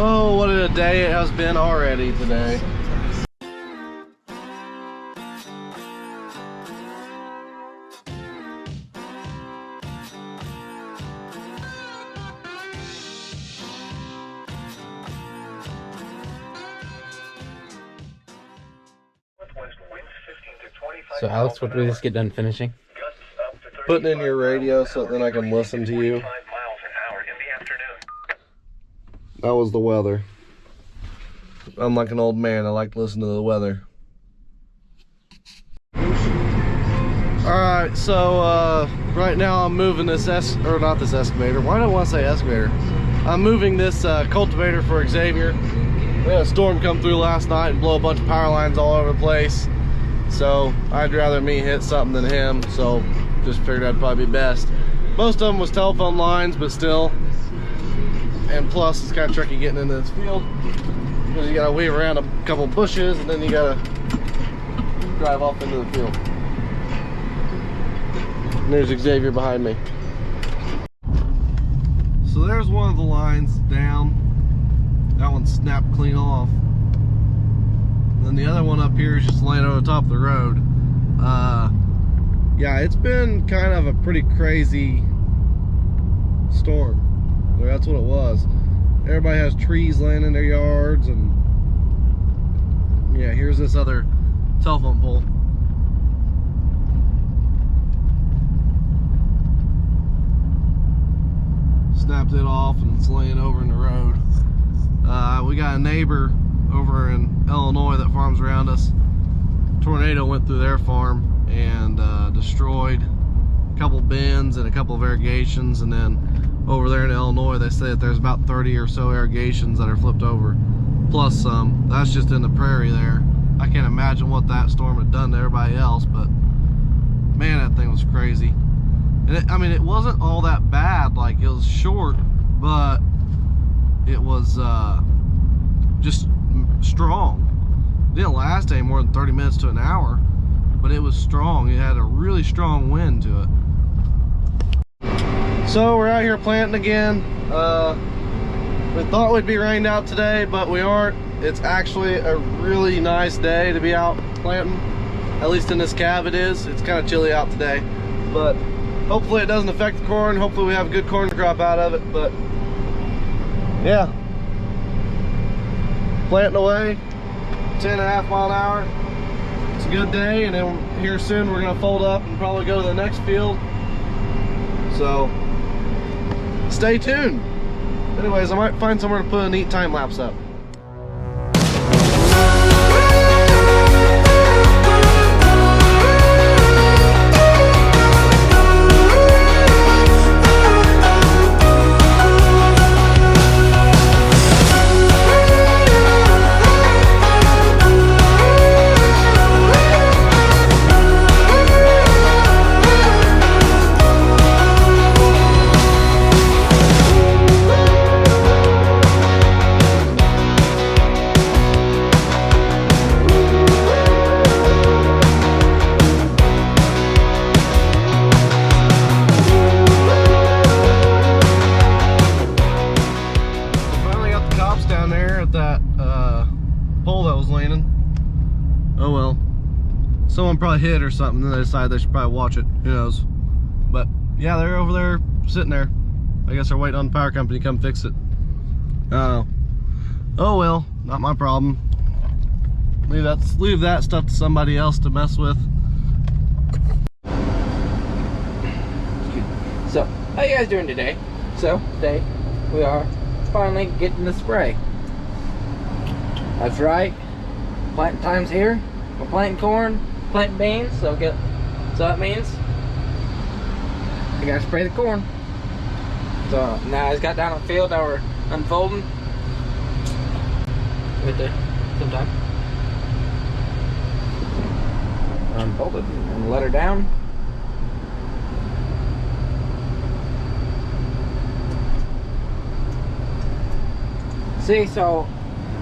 Oh, what a day it has been already today. So Alex, what did we just get done finishing? Putting in your radio so then I can listen to you. That was the weather. I'm like an old man. I like to listen to the weather. Alright, so right now I'm moving this not this excavator. Why do I want to say excavator? I'm moving this cultivator for Xavier. We had a storm come through last night and blow a bunch of power lines all over the place. So I'd rather me hit something than him, so just figured that'd probably be best. Most of them was telephone lines, but still. And plus, it's kind of tricky getting into this field because you gotta weave around a couple bushes and then you gotta drive off into the field. And there's Xavier behind me. So there's one of the lines down. That one snapped clean off. And then the other one up here is just laying over the top of the road. Yeah, it's been kind of a pretty crazy storm. Well, that's what it was. Everybody has trees laying in their yards, and yeah, here's this other telephone pole. Snapped it off and it's laying over in the road. We got a neighbor over in Illinois that farms around us. Tornado went through their farm and destroyed a couple bins and a couple of irrigations, and then over there in Illinois they say that there's about 30 or so irrigations that are flipped over, plus some. That's just in the prairie there. I can't imagine what that storm had done to everybody else, but man, that thing was crazy. And I mean, it wasn't all that bad. Like, it was short, but it was just strong. It didn't last any more than 30 minutes to an hour, but it was strong. It had a really strong wind to it. So we're out here planting again. We thought we'd be rained out today, but we aren't. It's actually a really nice day to be out planting. At least in this cab it is. It's kind of chilly out today, but hopefully it doesn't affect the corn. Hopefully we have a good corn crop out of it. But yeah, planting away, 10.5 mile an hour. It's a good day, and then here soon we're gonna fold up and probably go to the next field. So stay tuned. Anyways, I might find somewhere to put a neat time lapse up. Someone probably hit or something, and they decided they should probably watch it. Who knows? But yeah, they're over there sitting there. I guess they're waiting on the power company to come fix it. Oh well, not my problem. Leave that stuff to somebody else to mess with. So, how you guys doing today? So, today we are finally getting the spray. That's right. Planting time's here. We're planting corn, planting beans, so that means I gotta spray the corn. So now I just got down on the field, now we're unfolding. Wait there, sometime. Unfold it and let her down. See, so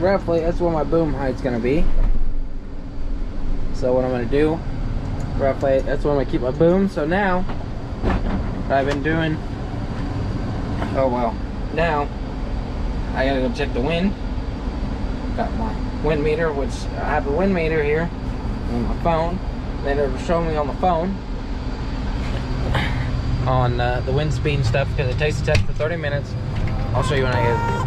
roughly that's where my boom height's gonna be. So what I'm gonna do, roughly, that's where I'm gonna keep my boom. So now, what I've been doing, oh well, now, I gotta go check the wind. Got my wind meter, which I have a wind meter here on my phone. Then it'll show me on the phone on the wind speed and stuff, because it takes a test for 30 minutes. I'll show you when I get there.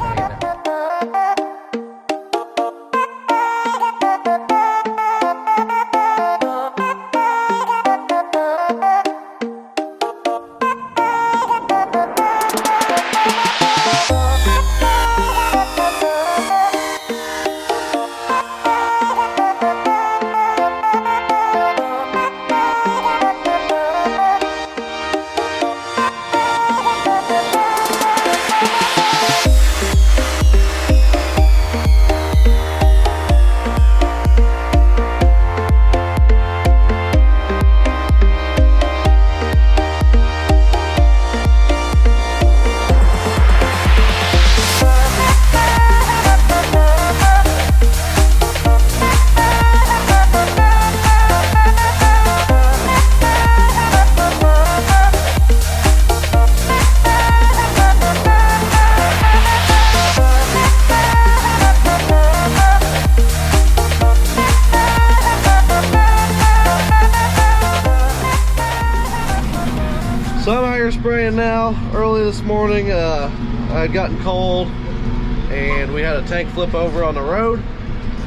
So I'm out here spraying now. Early this morning, I had gotten cold and we had a tank flip over on the road.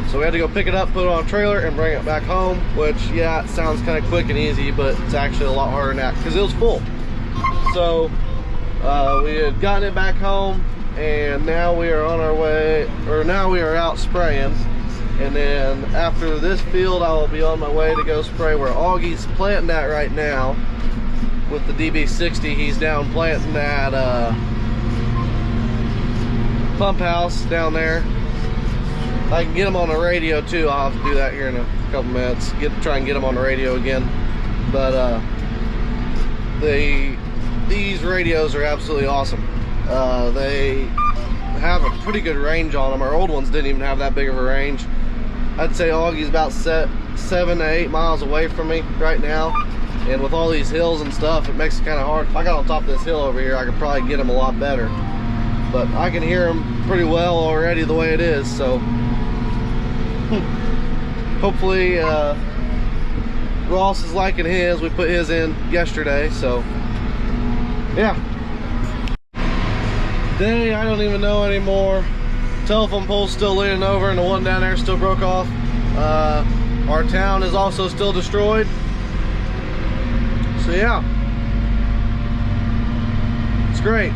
So we had to go pick it up, put it on a trailer and bring it back home, which, yeah, it sounds kind of quick and easy, but it's actually a lot harder than that because it was full. So we had gotten it back home and now we are on our way, or now we are out spraying. And then after this field, I will be on my way to go spray where Augie's planting at right now. With the DB60, he's down planting at pump house down there. I can get him on the radio too. I'll have to do that here in a couple minutes. Try and get him on the radio again. But these radios are absolutely awesome. They have a pretty good range on them. Our old ones didn't even have that big of a range. I'd say Augie's about 7 to 8 miles away from me right now. And with all these hills and stuff, it makes it kind of hard. If I got on top of this hill over here, I could probably get him a lot better. But I can hear him pretty well already the way it is, so hopefully Ross is liking his. We put his in yesterday, so yeah. Today, I don't even know anymore. Telephone pole's still leaning over and the one down there still broke off. Our town is also still destroyed. So yeah, it's great.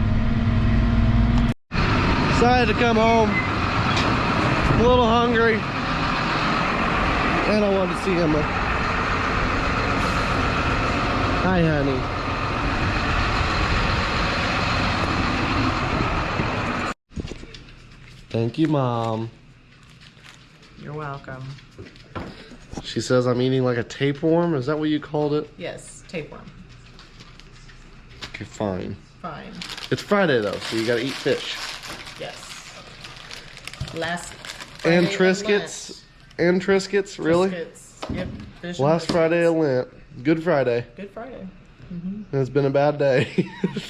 Decided to come home. I'm a little hungry, and I wanted to see Emma. Hi, honey. Thank you, Mom. You're welcome. She says I'm eating like a tapeworm. Is that what you called it? Yes, tapeworm. Okay, fine. Fine. It's Friday though, so you gotta eat fish. Yes. Last And Friday of Triscuits. And Triscuits, really? Triscuits. Yep. Fish and Last Triscuits. Friday of Lent. Good Friday. Good Friday. It's been a bad day.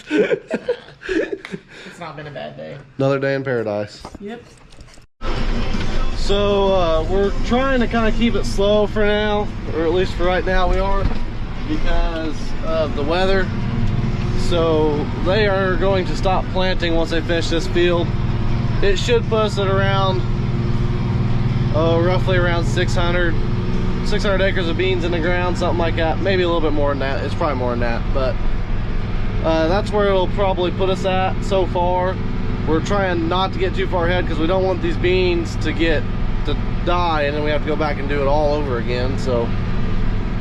It's not been a bad day. Another day in paradise. Yep. So we're trying to kind of keep it slow for now, or at least for right now we are, because of the weather. So they are going to stop planting once they finish this field. It should put us at around, roughly around 600 acres of beans in the ground, something like that. Maybe a little bit more than that. It's probably more than that, but that's where it'll probably put us at so far. We're trying not to get too far ahead because we don't want these beans to die and then we have to go back and do it all over again. So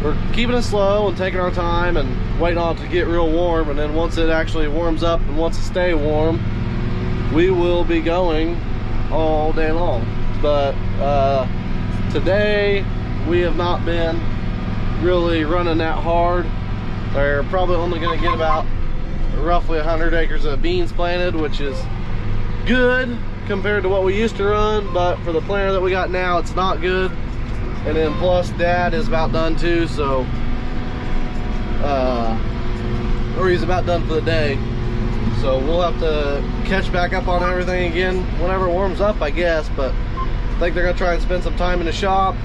we're keeping it slow and taking our time and waiting on it to get real warm, and then once it actually warms up and wants to stay warm, we will be going all day long. But today we have not been really running that hard. They're probably only going to get about roughly 100 acres of beans planted, which is good compared to what we used to run, but for the planter that we got now, it's not good. And then plus Dad is about done too, so or he's about done for the day. So we'll have to catch back up on everything again whenever it warms up, I guess. But I think they're gonna try and spend some time in the shop,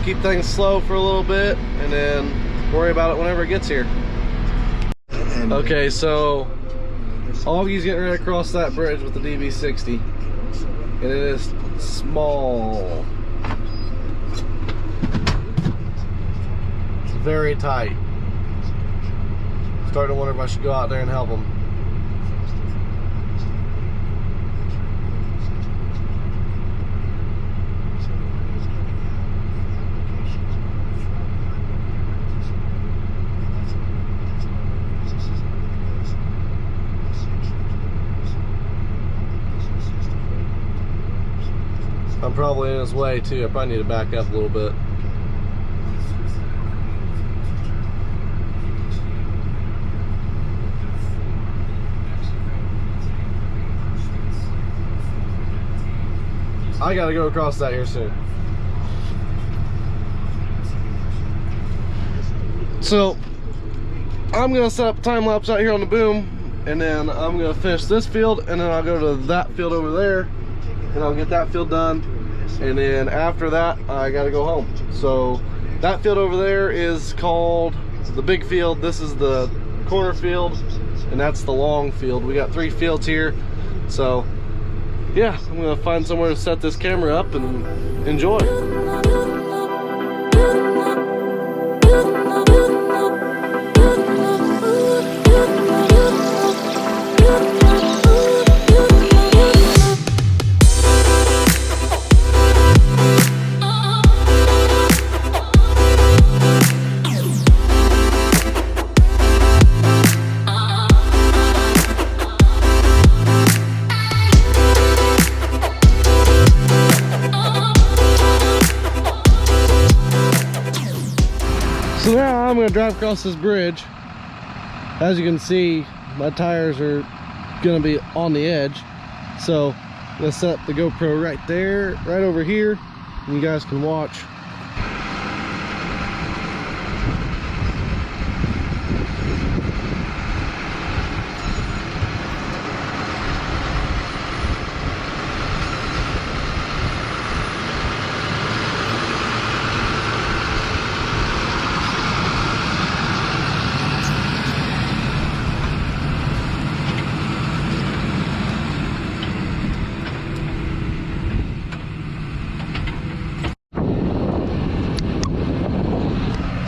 keep things slow for a little bit, and then worry about it whenever it gets here. Okay, so Augie's getting ready to cross that bridge with the DB60, and it is small. It's very tight. Starting to wonder if I should go out there and help him. I'm probably in his way too. I probably need to back up a little bit. I gotta go across that here soon. So I'm gonna set up a time lapse out here on the boom, and then I'm gonna finish this field, and then I'll go to that field over there, and I'll get that field done, and then after that I gotta go home. So that field over there is called the big field. This is the corner field, and that's the long field. We got 3 fields here. So yeah, I'm gonna find somewhere to set this camera up and enjoy. So now I'm gonna drive across this bridge. As you can see, my tires are gonna be on the edge. So I'm gonna set the GoPro right there, right over here, and you guys can watch.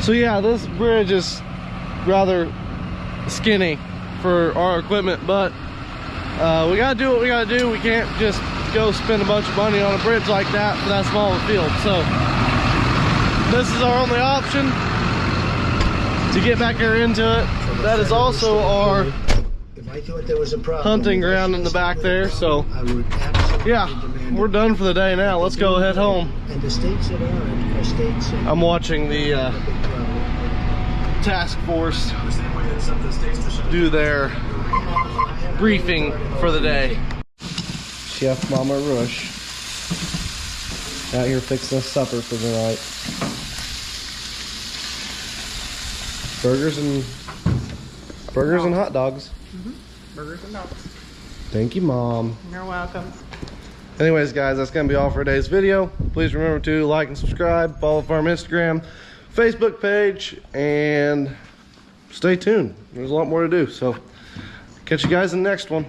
So yeah, this bridge is rather skinny for our equipment, but we gotta do what we gotta do. We can't just go spend a bunch of money on a bridge like that for that small of a field. So this is our only option to get back here into it. That is also our hunting ground in the back there. So yeah, we're done for the day now. Let's go head home. I'm watching the task force do their briefing for the day. Chef Mama Rush out here fixing us supper for the night. Burgers and hot dogs. Burgers and dogs. Thank you, Mom. You're welcome. Anyways, guys, that's gonna be all for today's video. Please remember to like and subscribe, follow Farm Instagram, Facebook page, and stay tuned. There's a lot more to do. So catch you guys in the next one.